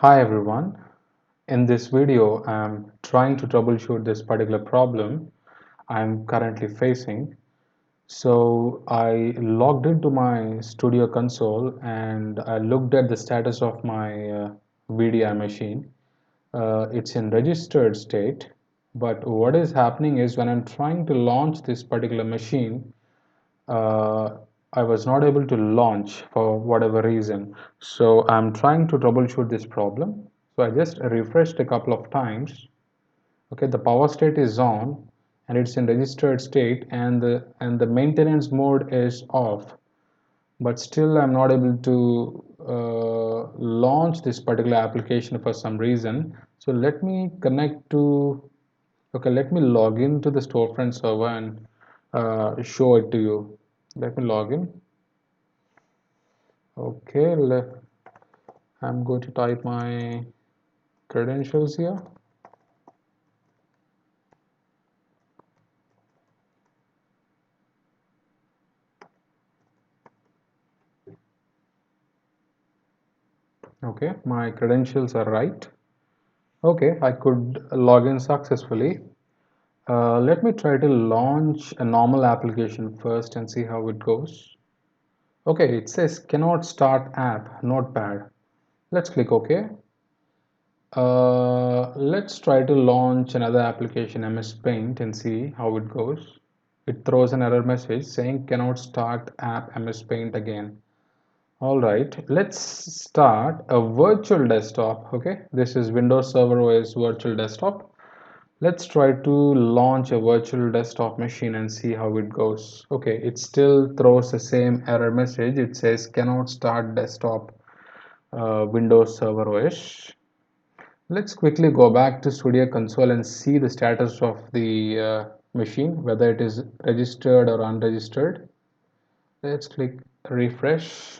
Hi everyone. In this video, I'm trying to troubleshoot this particular problem I'm currently facing. So I logged into my studio console and I looked at the status of my VDI machine. It's in registered state, but what is happening is when I'm trying to launch this particular machine, uh, I was not able to launch for whatever reason. So I'm trying to troubleshoot this problem. So I just refreshed a couple of times. Okay, the power state is on and it's in registered state, and the maintenance mode is off. But still I'm not able to launch this particular application for some reason. So let me connect to Okay, let me log into the storefront server and show it to you. Let me log in. Okay, I'm going to type my credentials here. Okay, my credentials are right. Okay, I could log in successfully. Let me try to launch a normal application first and see how it goes. Okay, it says cannot start app, notepad. Let's click OK. Let's try to launch another application, MS Paint, and see how it goes. It throws an error message saying cannot start app MS Paint again. All right, let's start a virtual desktop. Okay, this is Windows Server OS virtual desktop. Let's try to launch a virtual desktop machine and see how it goes. Okay, it still throws the same error message. It says cannot start desktop Windows Server OS. Let's quickly go back to Studio Console and see the status of the machine, whether it is registered or unregistered. Let's click refresh.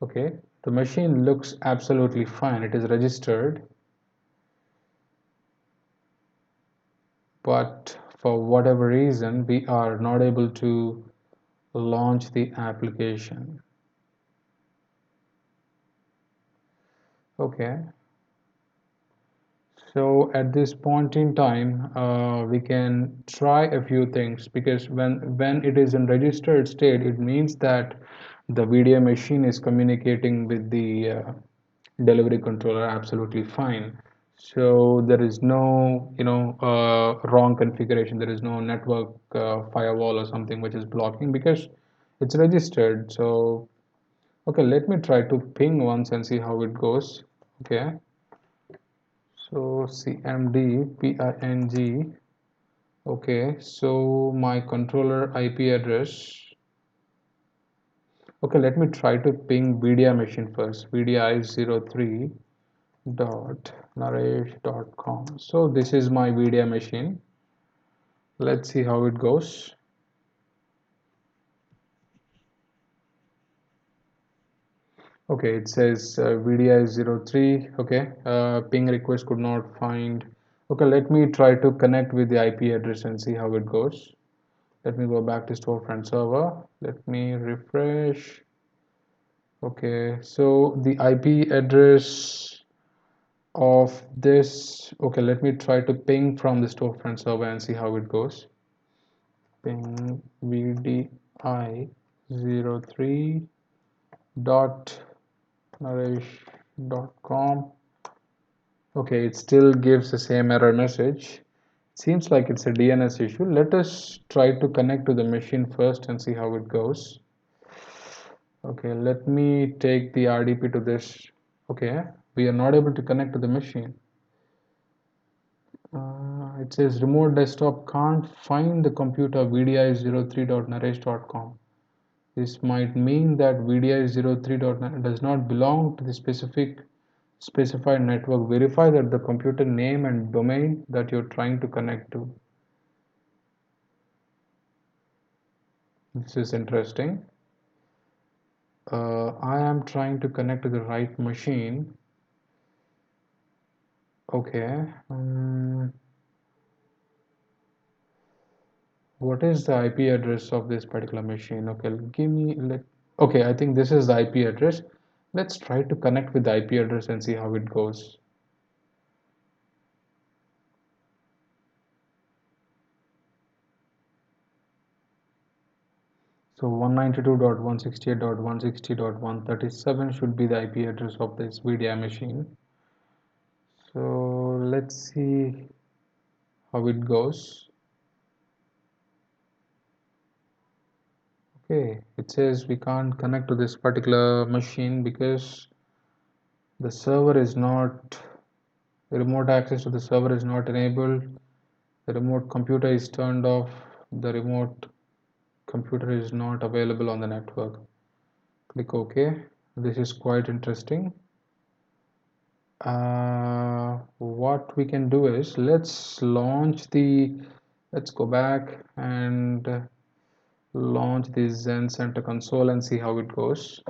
Okay, the machine looks absolutely fine. It is registered, but for whatever reason, we are not able to launch the application. Okay, so at this point in time, we can try a few things, because when it is in registered state, it means that the VDA machine is communicating with the delivery controller absolutely fine. So there is no, wrong configuration. There is no network firewall or something which is blocking, because it's registered. So okay, let me try to ping once and see how it goes. Okay. So cmd ping. Okay, so my controller IP address. Okay, let me try to ping VDI machine first. VDI03 dot naresh.com. So this is my VDI machine. Let's see how it goes. Okay, it says VDI03. Okay, ping request could not find. Okay, let me try to connect with the IP address and see how it goes. Let me go back to storefront server. Let me refresh. Okay, so the IP address of this. Okay, let me try to ping from the storefront server and see how it goes. Ping VDI03 dot naresh.com. Okay, it still gives the same error message. Seems like it's a DNS issue. Let us try to connect to the machine first and see how it goes. Okay, let me take the RDP to this. Okay, we are not able to connect to the machine. It says remote desktop can't find the computer vdi03.naresh.com. This might mean that vdi03 does not belong to the specified network. Verify that the computer name and domain that you're trying to connect to. This is interesting. I am trying to connect to the right machine. Okay. What is the IP address of this particular machine? Okay, give me. Okay, I think this is the IP address. Let's try to connect with the IP address and see how it goes. So 192.168.160.137 should be the IP address of this VDI machine. So let's see how it goes. Okay, it says we can't connect to this particular machine because the server is not, the remote access to the server is not enabled, the remote computer is turned off, the remote computer is not available on the network. Click OK. This is quite interesting. What we can do is let's go back and launch the Zen Center console and see how it goes.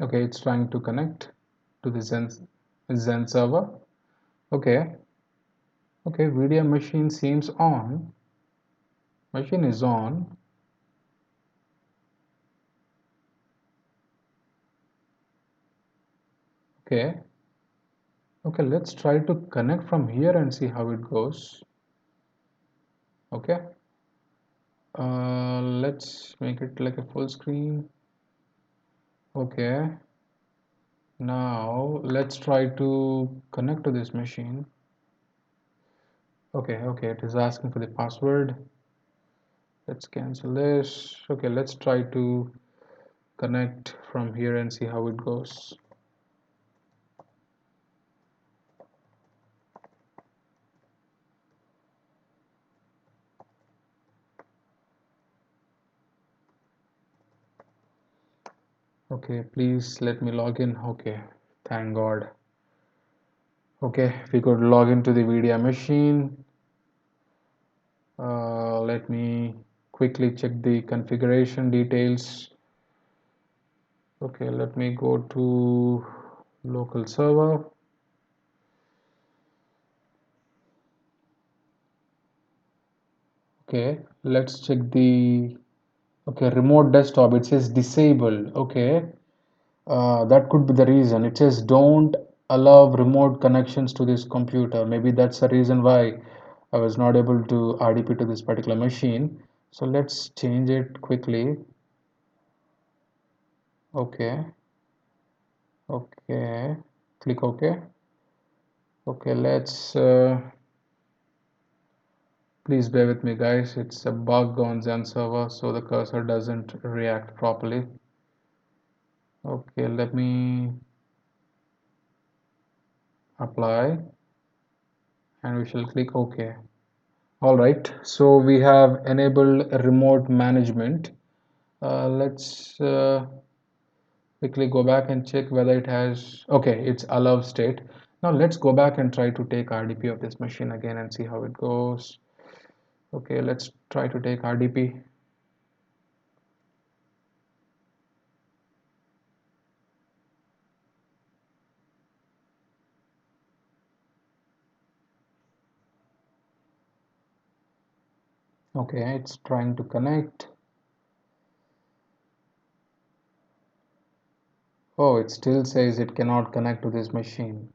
Okay, it's trying to connect to the Zen server. Okay, video machine seems on. Machine is on. Okay, let's try to connect from here and see how it goes. Okay, let's make it like a full screen. Okay, now let's try to connect to this machine. Okay, it is asking for the password. Let's cancel this. Okay, let's try to connect from here and see how it goes. Okay, please let me log in. Okay, thank God. Okay, we could log into the VDI machine. Let me quickly check the configuration details. Okay, let me go to local server. Okay, let's check the remote desktop. It says disabled. Okay, that could be the reason. It says don't allow remote connections to this computer. Maybe that's the reason why I was not able to RDP to this particular machine. So let's change it quickly. Okay, click OK. Okay, let's please bear with me, guys. It's a bug on Zen server, so the cursor doesn't react properly. Okay, let me apply and we shall click OK. Alright, so we have enabled remote management. Let's quickly go back and check whether it has, okay, it's allow state. Now let's go back and try to take RDP of this machine again and see how it goes. Okay, let's try to take RDP. Okay, it's trying to connect. Oh, it still says it cannot connect to this machine.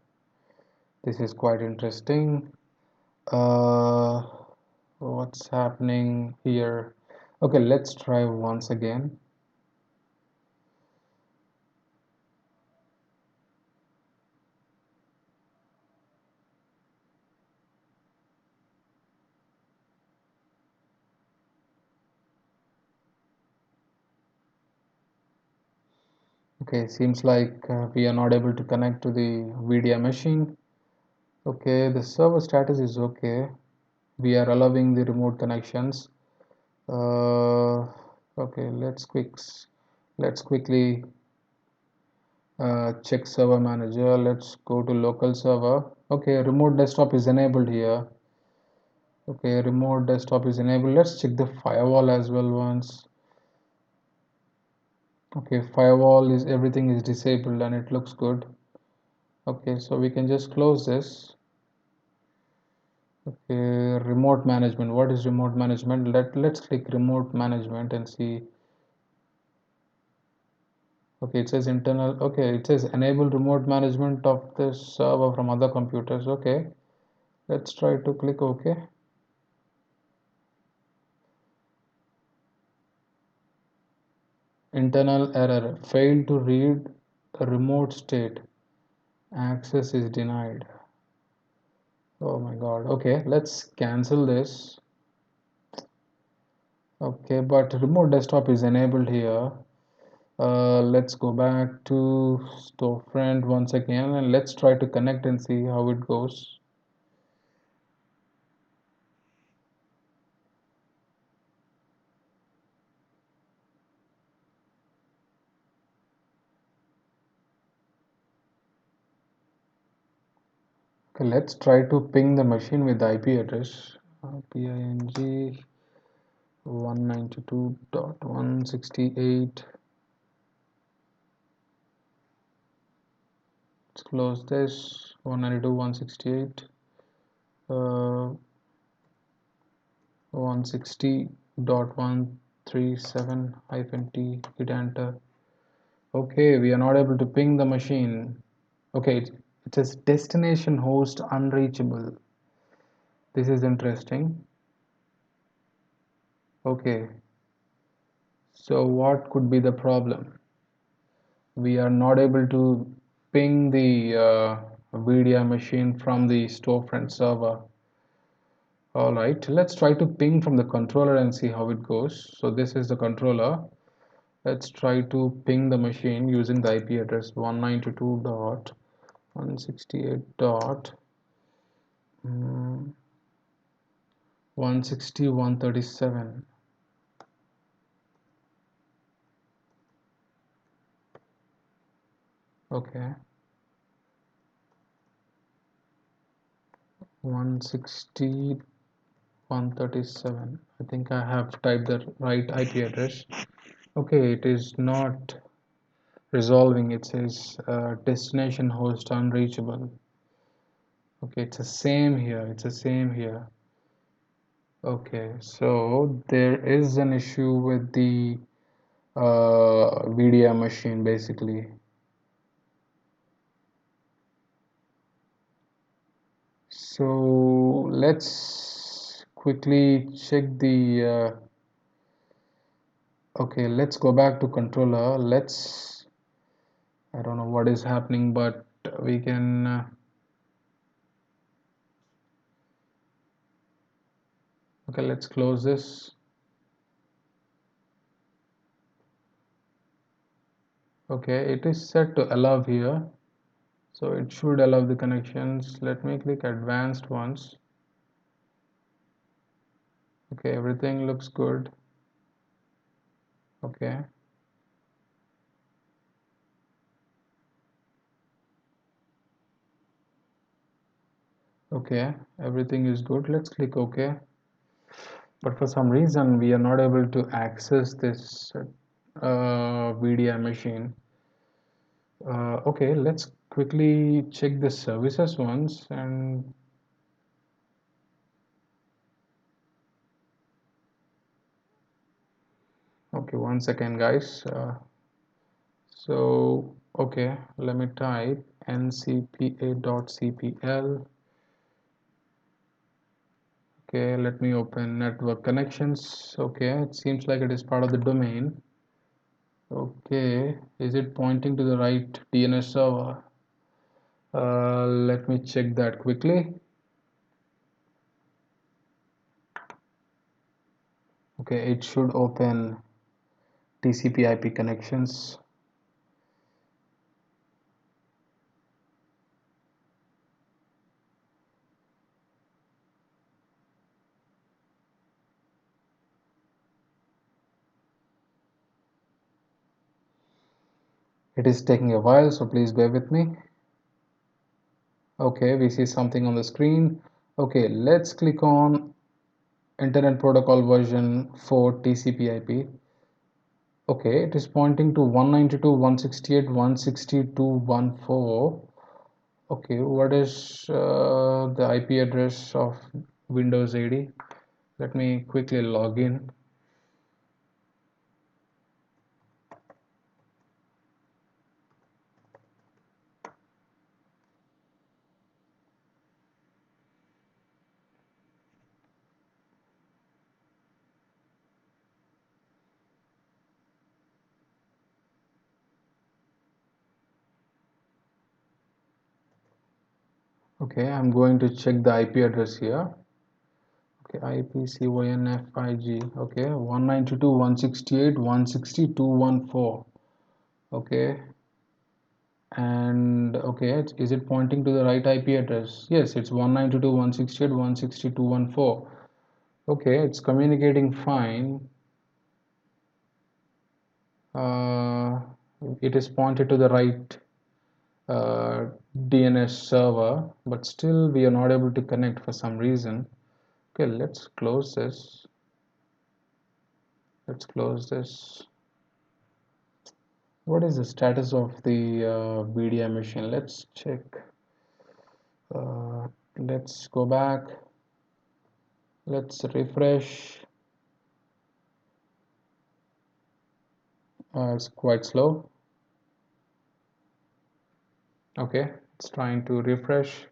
This is quite interesting. What's happening here? Okay, let's try once again. Okay, seems like we are not able to connect to the VDI machine. Okay, the server status is okay. We are allowing the remote connections. Okay, let's quickly check server manager. Let's go to local server. Okay, remote desktop is enabled here. Okay, remote desktop is enabled. Let's check the firewall as well once. Okay, firewall is everything is disabled and it looks good. Okay, so we can just close this. Okay, remote management. What is remote management? Let's click remote management and see. Okay, it says internal. Okay, it says enable remote management of this server from other computers. Okay, let's try to click OK. Internal error. Failed to read a remote state. Access is denied. Oh my God. Okay, let's cancel this. Okay, but remote desktop is enabled here. Let's go back to storefront once again and let's try to connect and see how it goes. Okay, let's try to ping the machine with the IP address ping 192.168. Let's close this 192.168. 160.137-T, hit enter. Okay, we are not able to ping the machine. Okay, it says destination host unreachable. This is interesting. Okay, so what could be the problem? We are not able to ping the VDI machine from the storefront server. All right, let's try to ping from the controller and see how it goes. So this is the controller. Let's try to ping the machine using the IP address 192.168.160.137. Okay, 160.137. I think I have typed the right IP address. Okay, it is not resolving. It says destination host unreachable. Okay, it's the same here. It's the same here. Okay, so there is an issue with the VDI machine basically. So let's quickly check the okay, let's go back to controller. I don't know what is happening, but we can okay, let's close this. Okay, it is set to allow here, so it should allow the connections. Let me click advanced ones. Okay, everything looks good. Okay, okay, everything is good. Let's click OK. But for some reason we are not able to access this VDI machine. Okay, let's quickly check the services once and okay, 1 second guys. So okay, let me type ncpa.cpl. Okay, let me open network connections. Okay, it seems like it is part of the domain. Okay, is it pointing to the right DNS server? Let me check that quickly. Okay, it should open TCP IP connections. It is taking a while, so please bear with me. Okay, we see something on the screen. Okay, let's click on Internet Protocol version 4 TCP IP. Okay, it is pointing to 192.168.162.1.4. Okay, what is the IP address of Windows 80? Let me quickly log in. Okay, I'm going to check the IP address here. Okay, IPCYNFIG. Okay, 192.168.160.214. Okay, and okay, is it pointing to the right IP address? Yes, it's 192.168.160.214. Okay, it's communicating fine. Uh, it is pointed to the right DNS server, but still we are not able to connect for some reason. Okay, let's close this. Let's close this. What is the status of the BDI machine? Let's check. Let's go back. Let's refresh. It's quite slow. Okay, it's trying to refresh.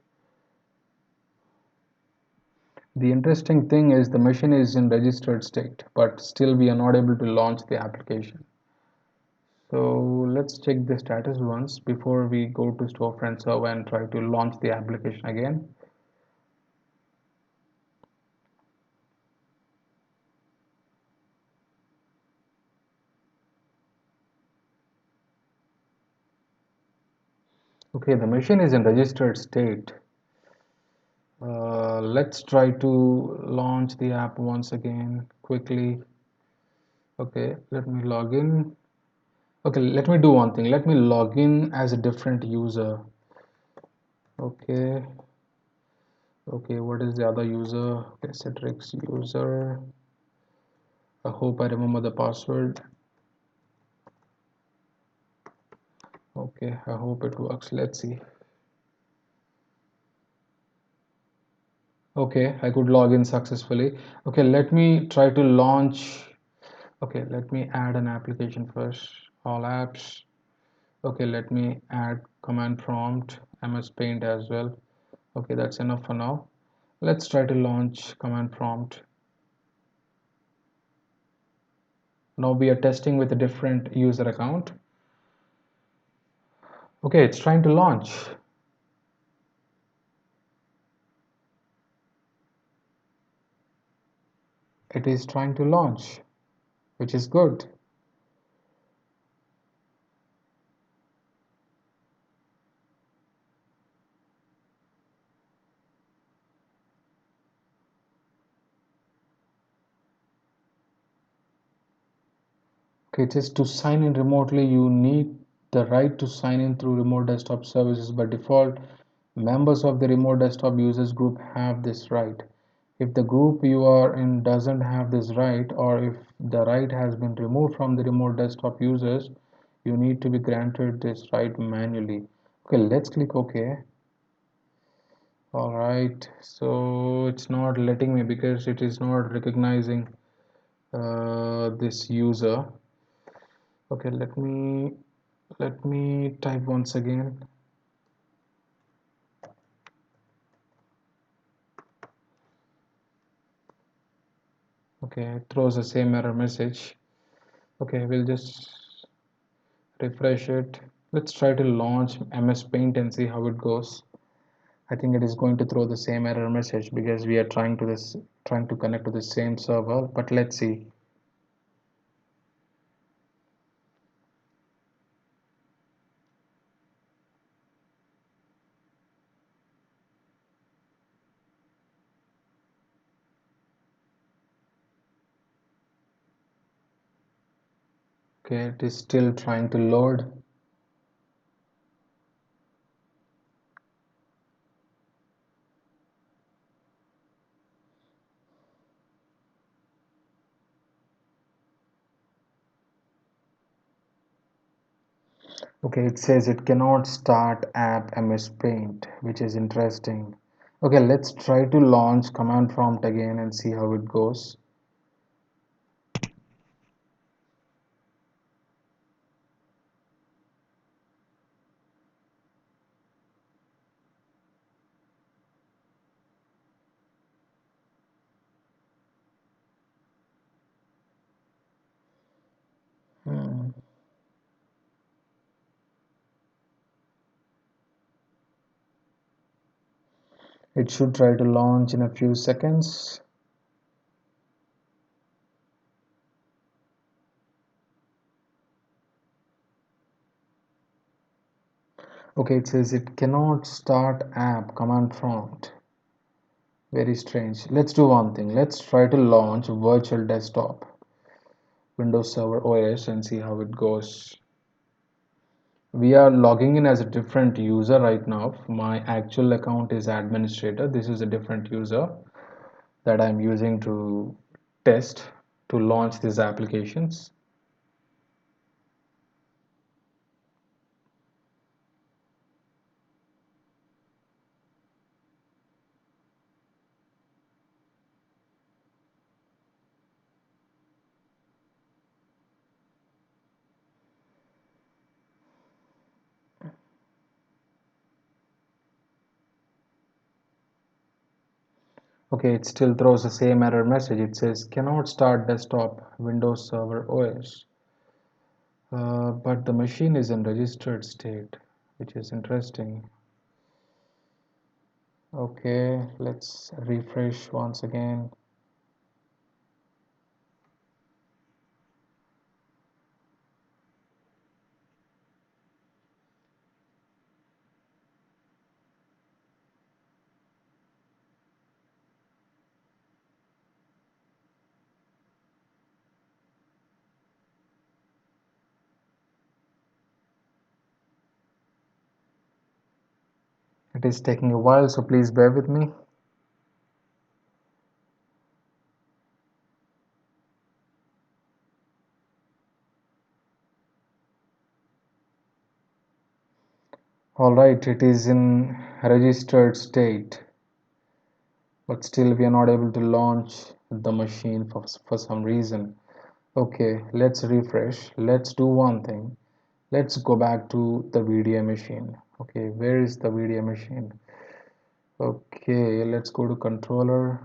The interesting thing is the machine is in registered state, but still we are not able to launch the application. So let's check the status once before we go to storefront server and try to launch the application again. Okay, the machine is in registered state. Let's try to launch the app once again quickly. Okay, let me log in. Okay, let me do one thing. Let me log in as a different user. Okay, okay, what is the other user? Okay, Citrix user. I hope I remember the password. Okay, I hope it works. Let's see. Okay, I could log in successfully. Okay, let me try to launch. Okay, let me add an application first. All apps. Okay, let me add command prompt, MS Paint as well. Okay, that's enough for now. Let's try to launch command prompt. Now we are testing with a different user account. Okay, it's trying to launch. It is trying to launch, which is good. Okay, just to sign in remotely, you need the right to sign in through remote desktop services. By default, members of the remote desktop users group have this right. If the group you are in doesn't have this right, or if the right has been removed from the remote desktop users, you need to be granted this right manually. Okay, let's click OK. All right, so it's not letting me because it is not recognizing this user. Okay, let me type once again. Okay, it throws the same error message. Okay, we'll just refresh it. Let's try to launch MS Paint and see how it goes. I think it is going to throw the same error message because we are trying to connect to the same server, but let's see. Okay, it is still trying to load. Okay, it says it cannot start app MS Paint, which is interesting. Okay, let's try to launch command prompt again and see how it goes. Hmm. It should try to launch in a few seconds. Okay, it says it cannot start app command prompt. Very strange. Let's do one thing. Let's try to launch virtual desktop, Windows Server OS, and see how it goes. We are logging in as a different user right now. My actual account is administrator. This is a different user that I'm using to test to launch these applications. Okay, it still throws the same error message. It says cannot start desktop Windows Server OS. But the machine is in registered state, which is interesting. Okay, let's refresh once again. It is taking a while, so please bear with me. Alright, it is in registered state, but still we are not able to launch the machine for some reason. Okay, let's refresh. Let's do one thing. Let's go back to the VDA machine. Okay, where is the VDA machine? Okay, let's go to controller.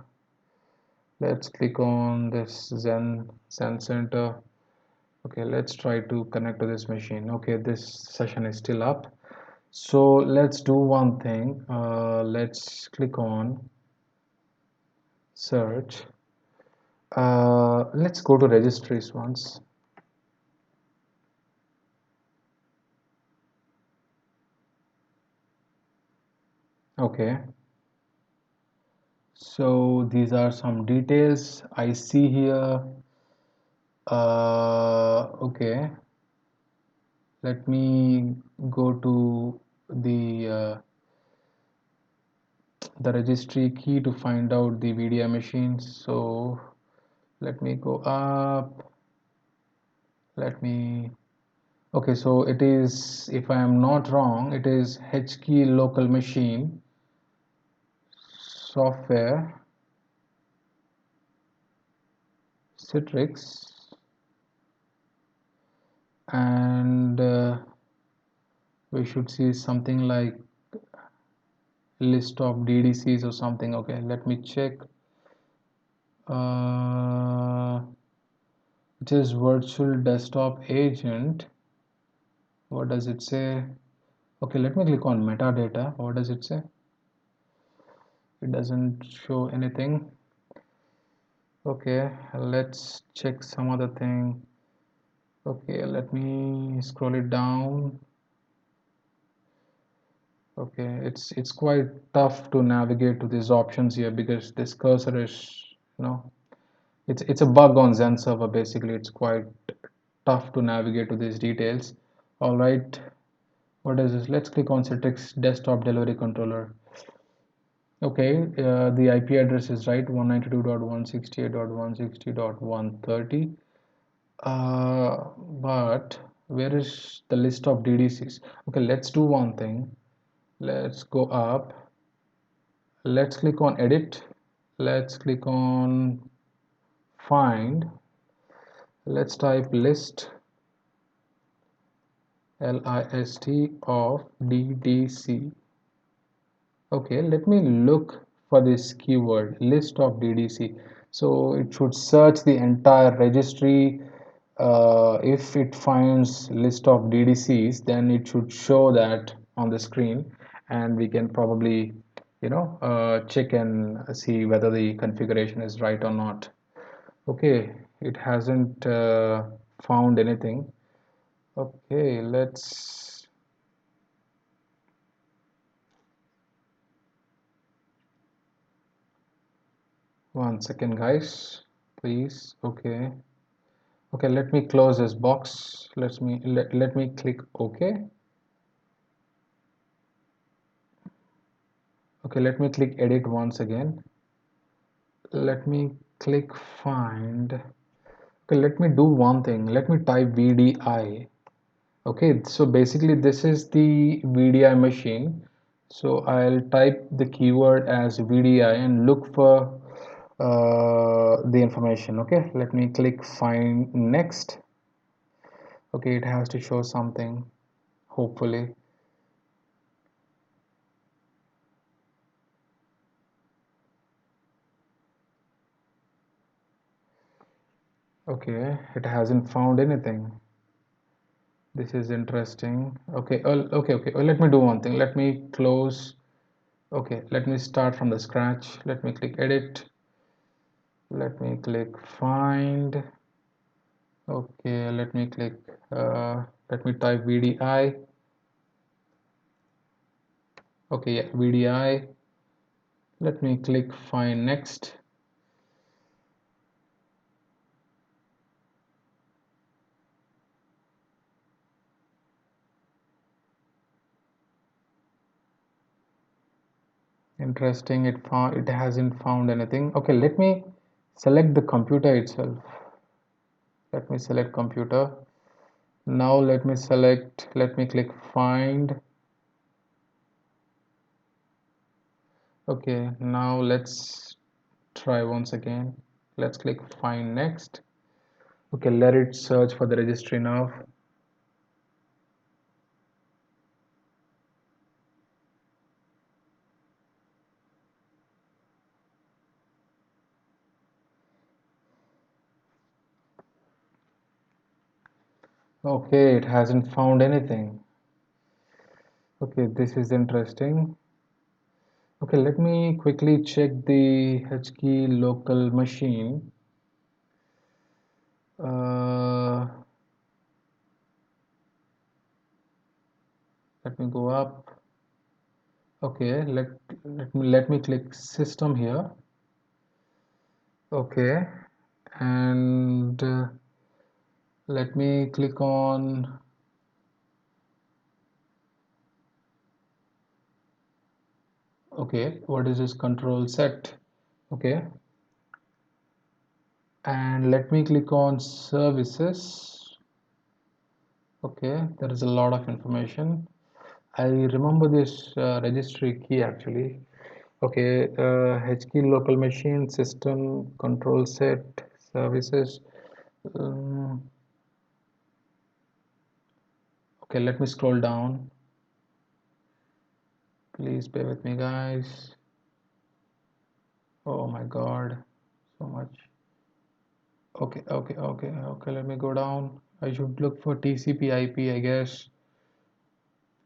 Let's click on this Zen Center. Okay, let's try to connect to this machine. Okay, this session is still up. So let's do one thing. Let's click on search. Let's go to registries once. Okay, so these are some details I see here. Okay, let me go to the registry key to find out the VDI machines. So let me go up. Let me. Okay, so it is, if I am not wrong, it is H key local machine software Citrix, and we should see something like list of DDCs or something. Okay, let me check. It is virtual desktop agent. What does it say? Okay, let me click on metadata. What does it say? It doesn't show anything. Okay, let's check some other thing. Okay, let me scroll it down. Okay, it's quite tough to navigate to these options here because this cursor is, you know, it's a bug on Zen server. Basically, it's quite tough to navigate to these details. All right, what is this? Let's click on Citrix desktop delivery controller. Okay, the IP address is right, 192.168.160.130. But Where is the list of DDCs? Okay, let's do one thing. Let's go up. Let's click on edit. Let's click on find. Let's type list list of DDC. Okay, let me look for this keyword list of DDC. So it should search the entire registry. If it finds list of DDCs, then it should show that on the screen, and we can probably, check and see whether the configuration is right or not. Okay, it hasn't found anything. Okay, let's. One second, guys, please. Okay. Okay, let me close this box. Let me click OK. Okay, let me click edit once again. Let me click find. Okay, let me do one thing. Let me type VDI. Okay, so basically this is the VDI machine. So I'll type the keyword as VDI and look for the information. Okay, let me click find next. Okay, it has to show something, hopefully. Okay, it hasn't found anything. This is interesting. Okay, okay. Let me do one thing. Let me close. Okay, let me start from the scratch. Let me click edit. Let me click find. Okay, let me type VDI. Okay, yeah, VDI. Let me click find next. Interesting, it hasn't found anything. Okay, let me select the computer itself. Let me select computer. Now let me click find. Okay, now let's try once again. Let's click find next. Okay, let it search for the registry now. Okay, it hasn't found anything. Okay, this is interesting. Okay, let me quickly check the HKey local machine. Uh, Let me go up. Okay, let me click system here. Okay, and let me click on. Okay, what is this control set? Okay, and let me click on services. Okay, there is a lot of information. I remember this registry key actually. Okay, HKey local machine system control set services. Um, okay, let me scroll down. Please bear with me, guys. Oh my God, so much. Okay. Let me go down. I should look for TCP IP, I guess.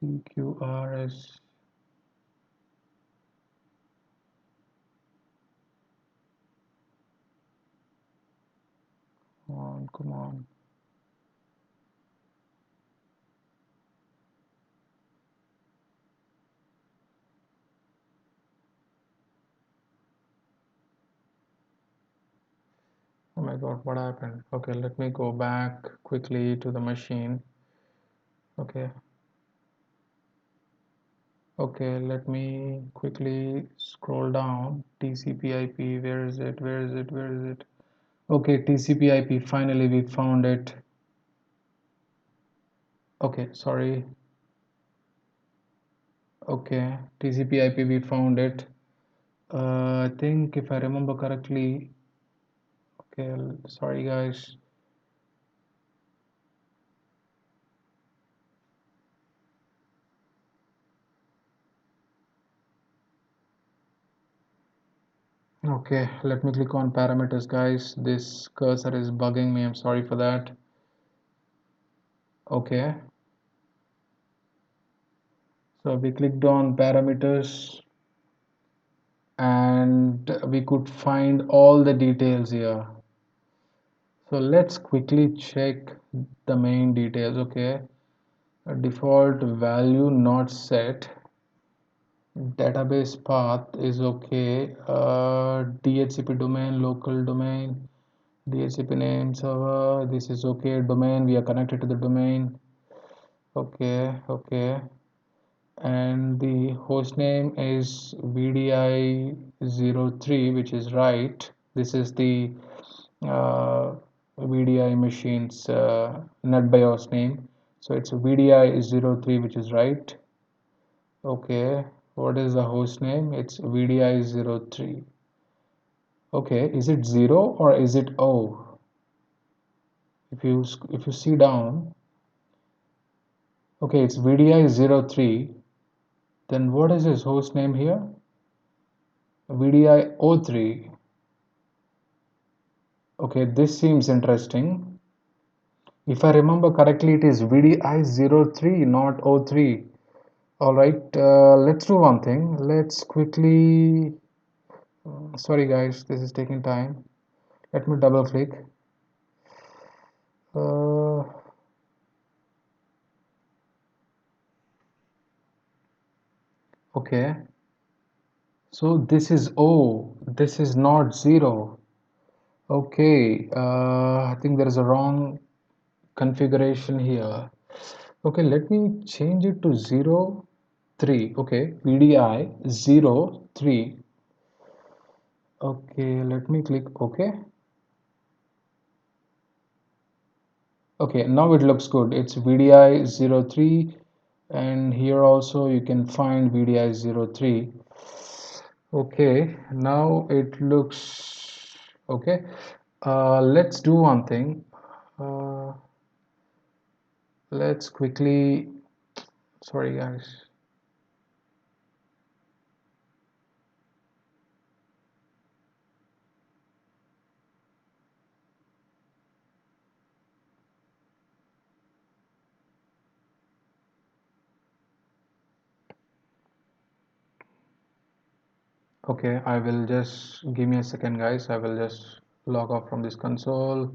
PQRS. Come on. Oh my God, what happened? Okay, let me go back quickly to the machine. Okay. Okay, let me quickly scroll down. TCP IP, where is it? Where is it? Where is it? Okay, TCP IP, finally we found it. Okay, sorry. Okay, TCP IP, we found it. I think if I remember correctly, okay, sorry guys. Okay, let me click on parameters, guys. This cursor is bugging me. I'm sorry for that. Okay, so we clicked on parameters and we could find all the details here. So let's quickly check the main details. Okay, a default value not set. Database path is okay. DHCP domain, local domain, DHCP name server. This is okay. Domain, we are connected to the domain. Okay, okay. And the host name is VDI03, which is right. This is the uh, VDI machine's NetBIOS name. So it's VDI03, which is right. Okay, what is the host name? It's VDI03. Okay, is it 0 or is it O? If you see down, okay, it's VDI03. Then what is his host name here? VDI03. Okay, this seems interesting. If I remember correctly, it is VDI03, not O3. All right, let's do one thing. Let's quickly. Sorry, guys, this is taking time. Let me double click. Uh, okay, so this is O. This is not 0. Okay, I think there is a wrong configuration here. Okay, let me change it to 0 3. Okay, VDI 0 3. Okay, let me click OK. Okay, now it looks good. It's VDI 03, and here also you can find VDI 03. Okay, now it looks okay. Let's do one thing. Uh, let's quickly, sorry guys. Okay, I will just give me a second, guys. I will just log off from this console.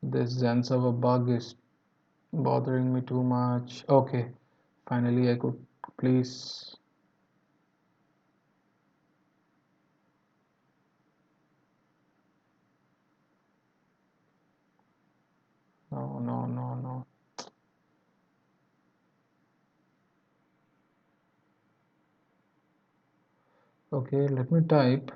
This Zen server bug is bothering me too much. Okay, finally I could please. No, no, no, no. Okay, let me type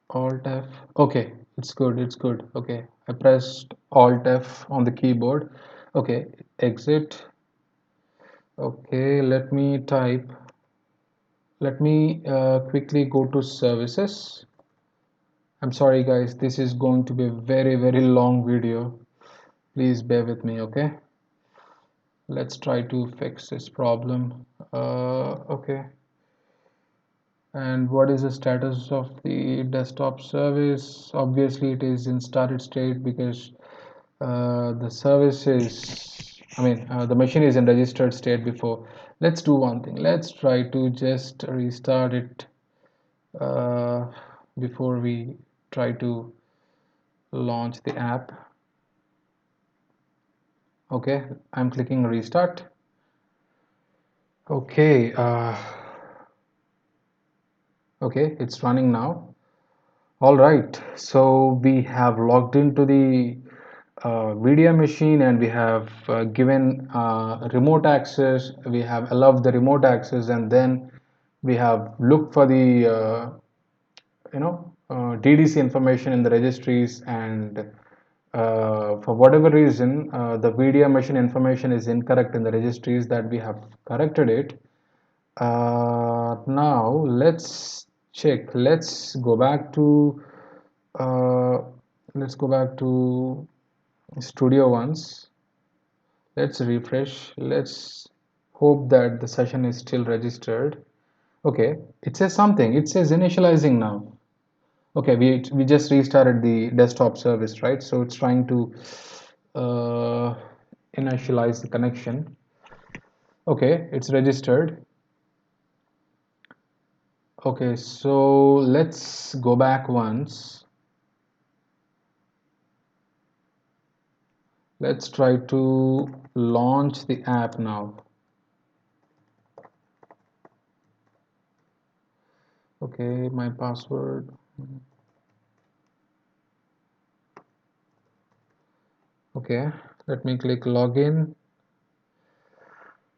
Alt F. Okay, it's good, it's good. Okay, I pressed Alt F on the keyboard. Okay, exit. Okay, let me quickly go to services. I'm sorry guys, this is going to be a very long video. Please bear with me, okay? Let's try to fix this problem. Okay. And what is the status of the desktop service? Obviously, it is in started state because the service is, the machine is in registered state before. Let's do one thing. Let's try to just restart it uh, before we try to launch the app. Okay, I'm clicking restart. Okay, okay, it's running now. All right, so we have logged into the VDI machine and we have given remote access. We have allowed the remote access, and then we have looked for the DDC information in the registries, and for whatever reason, the VDI machine information is incorrect in the registries that we have corrected it. Now let's check. Uh, let's go back to studio once. Let's refresh. Let's hope that the session is still registered. Okay, it says something. It says initializing now. Okay, we just restarted the desktop service, right? So it's trying to uh, initialize the connection. Okay, it's registered. Okay, so let's go back once. Let's try to launch the app now. Okay, my password. Okay, let me click login.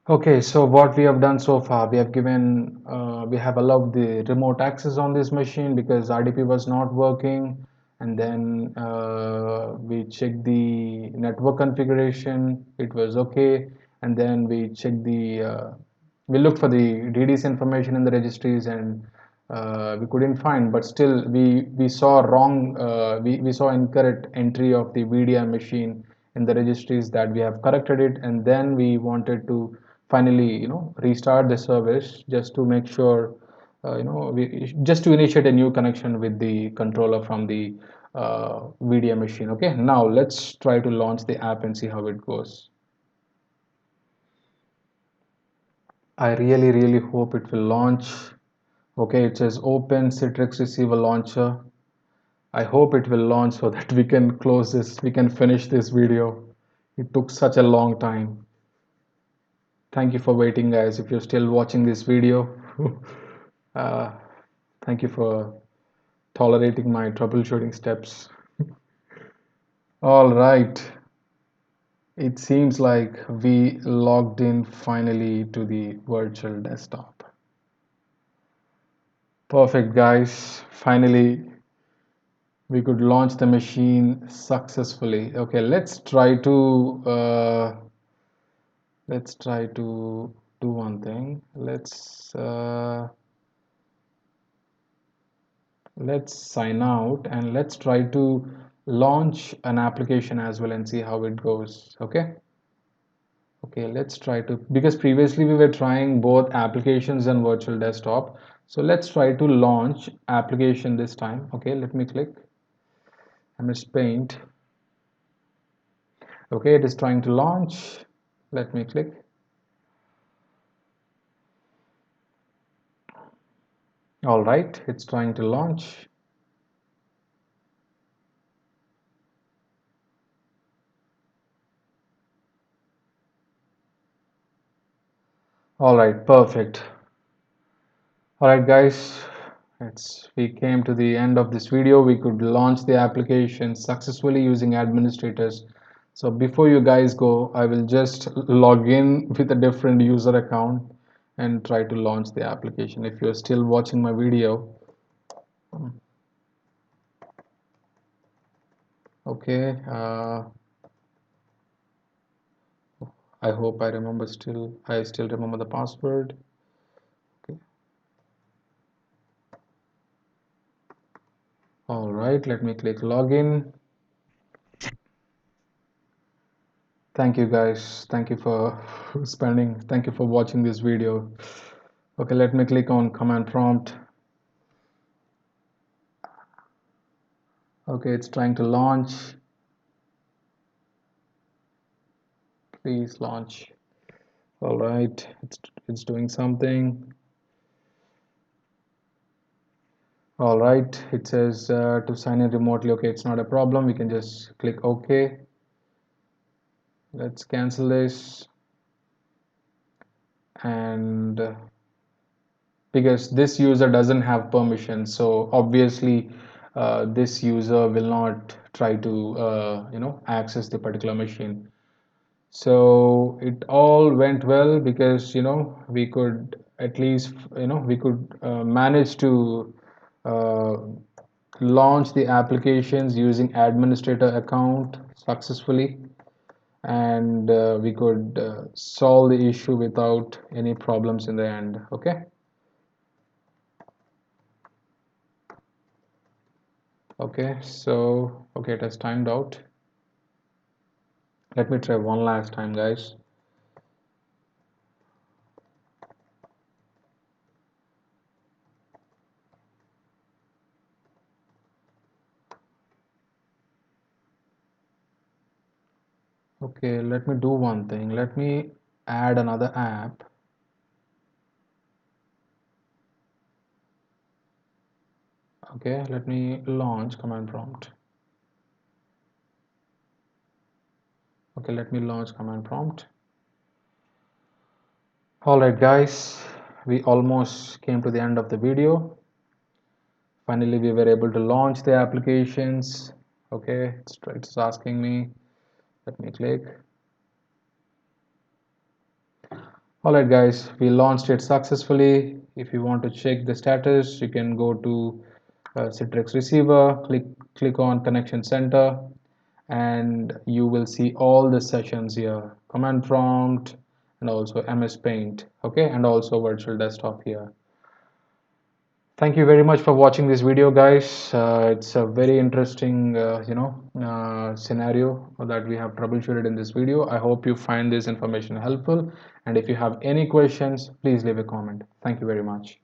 Okay, so what we have done so far, we have allowed the remote access on this machine because RDP was not working, and then we checked the network configuration, it was okay, and then we looked for the DDS information in the registries, and we couldn't find, but still we saw we saw incorrect entry of the VDI machine in the registries that we have corrected it, and then we wanted to finally restart the service just to make sure just to initiate a new connection with the controller from the VDI machine. Okay, now let's try to launch the app and see how it goes. I really hope it will launch. Okay, it says open Citrix receiver launcher. I hope it will launch so that we can close this, we can finish this video. It took such a long time. Thank you for waiting, guys. If you're still watching this video, uh, thank you for tolerating my troubleshooting steps. All right. It seems like we logged in finally to the virtual desktop. Perfect, guys. Finally, we could launch the machine successfully. Okay, let's try to do one thing. Let's sign out and let's try to launch an application as well and see how it goes. Okay, let's try to, because previously we were trying both applications and virtual desktop. So let's try to launch application this time. Okay, let me click MS Paint. Okay, it is trying to launch. Let me click. All right, it's trying to launch. All right, perfect. All right, guys, we came to the end of this video. We could launch the application successfully using administrators. So before you guys go, I will just log in with a different user account and try to launch the application. If you're still watching my video, okay, I hope I still remember the password. Okay. All right, let me click login. Thank you, guys. Thank you for thank you for watching this video. Okay, let me click on command prompt. Okay, it's trying to launch. Please launch. All right, it's doing something. All right, it says to sign in remotely. Okay, it's not a problem. We can just click OK. Let's cancel this. And because this user doesn't have permission, so obviously this user will not try to access the particular machine. So it all went well because we could at least we could manage to uh, launch the applications using administrator account successfully, and we could solve the issue without any problems in the end. Okay. Okay, so okay, it has timed out. Let me try one last time, guys. Okay, let me do one thing. Let me add another app. Okay, let me launch command prompt. Okay, let me launch command prompt. Alright guys, we almost came to the end of the video. Finally, we were able to launch the applications. Okay, it's asking me. Let me click. Alright guys, we launched it successfully. If you want to check the status, you can go to Citrix receiver, click on connection center, and you will see all the sessions here, command prompt and also MS Paint, okay, and also virtual desktop here. Thank you very much for watching this video, guys. It's a very interesting scenario that we have troubleshooted in this video. I hope you find this information helpful, and if you have any questions, please leave a comment. Thank you very much.